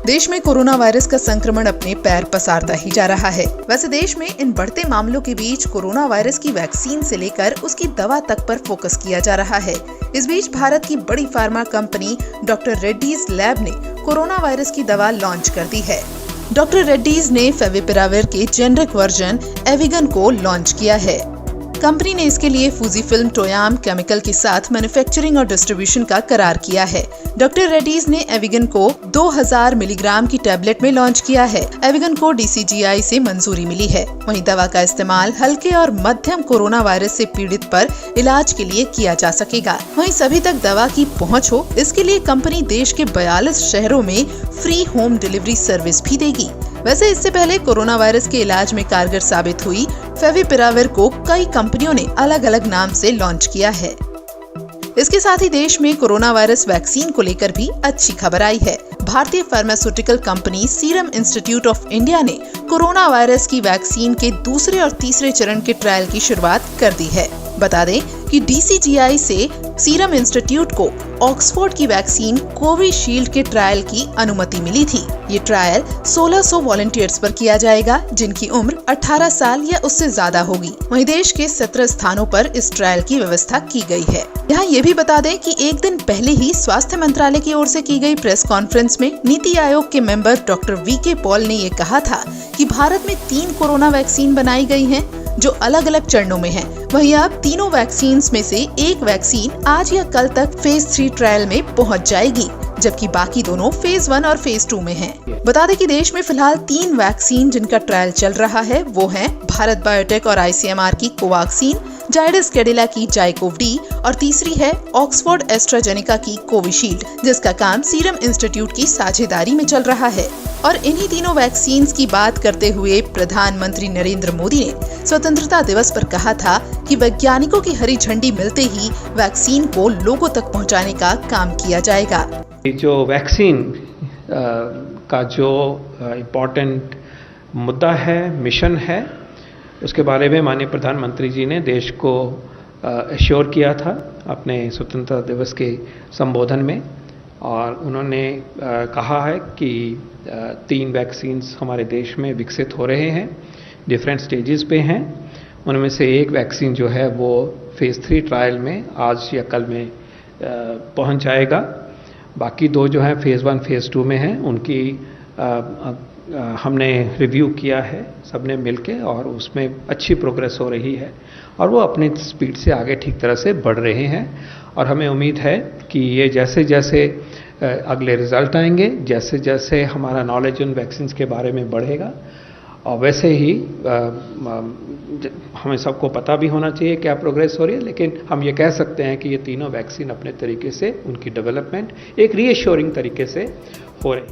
देश में corona virus का संक्रमण अपने पैर पसारता ही जा रहा है। वैसे देश में इन बढ़ते मामलों के बीच कोरोना वायरस की वैक्सीन से लेकर उसकी दवा तक पर फोकस किया जा रहा है। इस बीच भारत की बड़ी pharma company doctor Reddy's lab ने कोरोना वायरस की दवा लॉन्च कर दी है। डॉक्टर रेड्डीज ने फेविपिराविर के जेनरिक वर्जन एविगन को लॉन्च किया है। कंपनी ने इसके लिए फुजीफिल्म टोयाम केमिकल के साथ मैन्युफैक्चरिंग और डिस्ट्रीब्यूशन का करार किया है। डॉक्टर रेड्डीज ने एविगन को 2000 मिलीग्राम की टैबलेट में लॉन्च किया है। एविगन को DCGI से मंजूरी मिली है। वहीं दवा का इस्तेमाल हल्के और मध्यम कोरोना वायरस से पीड़ित पर इलाज के लिए किया जा सकेगा। वहीं सभी तक दवा की पहुंच हो, इसके लिए कंपनी देश के 42 शहरों में फ्री होम डिलीवरी सर्विस भी देगी। वैसे इससे पहले कोरोना वायरस के इलाज में कारगर साबित हुई फेविपिराविर को कई कंपनियों ने अलग अलग नाम से लॉन्च किया है। इसके साथ ही देश में कोरोना वायरस वैक्सीन को लेकर भी अच्छी खबर आई है। भारतीय pharmaceutical company serum institute of India ने कोरोना वायरस की वैक्सीन के दूसरे और तीसरे चरण के ट्रायल की शुरुआत कर दी है। बता दें कि DCGI से सीरम इंस्टीट्यूट को ऑक्सफोर्ड की वैक्सीन कोविशील्ड के ट्रायल की अनुमति मिली थी। ये ट्रायल 1600 वॉलंटियर्स पर किया जाएगा, जिनकी उम्र 18 साल या उससे ज्यादा होगी। वहीं देश के 17 स्थानों पर इस ट्रायल की व्यवस्था की गई है। यहाँ ये भी बता दें कि एक दिन पहले ही स्वास्थ्य मंत्रालय की ओर से की गई प्रेस कॉन्फ्रेंस में नीति आयोग के मेंबर डॉक्टर VK पॉल ने ये कहा था कि भारत में 3 कोरोना वैक्सीन बनाई गई हैं, जो अलग अलग चरणों में हैं। वहीं अब तीनों वैक्सीन में से एक वैक्सीन आज या कल तक फेज 3 ट्रायल में पहुंच जाएगी, जबकि बाकी दोनों फेज 1 और फेज 2 में हैं। बता दें कि देश में फिलहाल 3 वैक्सीन जिनका ट्रायल चल रहा है वो हैं भारत बायोटेक और ICMR की कोवैक्सीन, जायडस कैडिला की जाइकोव-डी और तीसरी है ऑक्सफोर्ड एस्ट्राजेनेका की कोविशील्ड, जिसका काम सीरम इंस्टीट्यूट की साझेदारी में चल रहा है। और इन्हीं तीनों वैक्सीन की बात करते हुए प्रधानमंत्री नरेंद्र मोदी ने स्वतंत्रता दिवस पर कहा था कि वैज्ञानिकों की हरी झंडी मिलते ही वैक्सीन को लोगों तक पहुंचाने का काम किया जाएगा। जो वैक्सीन का जो इम्पोर्टेंट मुद्दा है, मिशन है, उसके बारे में माननीय प्रधानमंत्री जी ने देश को एश्योर किया था अपने स्वतंत्रता दिवस के संबोधन में। और उन्होंने कहा है कि 3 वैक्सीन्स हमारे देश में विकसित हो रहे हैं, डिफरेंट स्टेजेस पे हैं। उनमें से एक वैक्सीन जो है वो फेज 3 ट्रायल में आज या कल में पहुंच जाएगा। बाकी 2 जो हैं फेज 1 फेज 2 में हैं, उनकी हमने रिव्यू किया है सबने मिलके, और उसमें अच्छी प्रोग्रेस हो रही है और वो अपनी स्पीड से आगे ठीक तरह से बढ़ रहे हैं। और हमें उम्मीद है कि ये जैसे जैसे अगले रिजल्ट आएंगे, जैसे जैसे हमारा नॉलेज उन वैक्सीन के बारे में बढ़ेगा, और वैसे ही हमें सबको पता भी होना चाहिए क्या प्रोग्रेस हो रही है। लेकिन हम ये कह सकते हैं कि ये तीनों वैक्सीन अपने तरीके से उनकी डेवलपमेंट एक रीएश्योरिंग तरीके से हो रही है।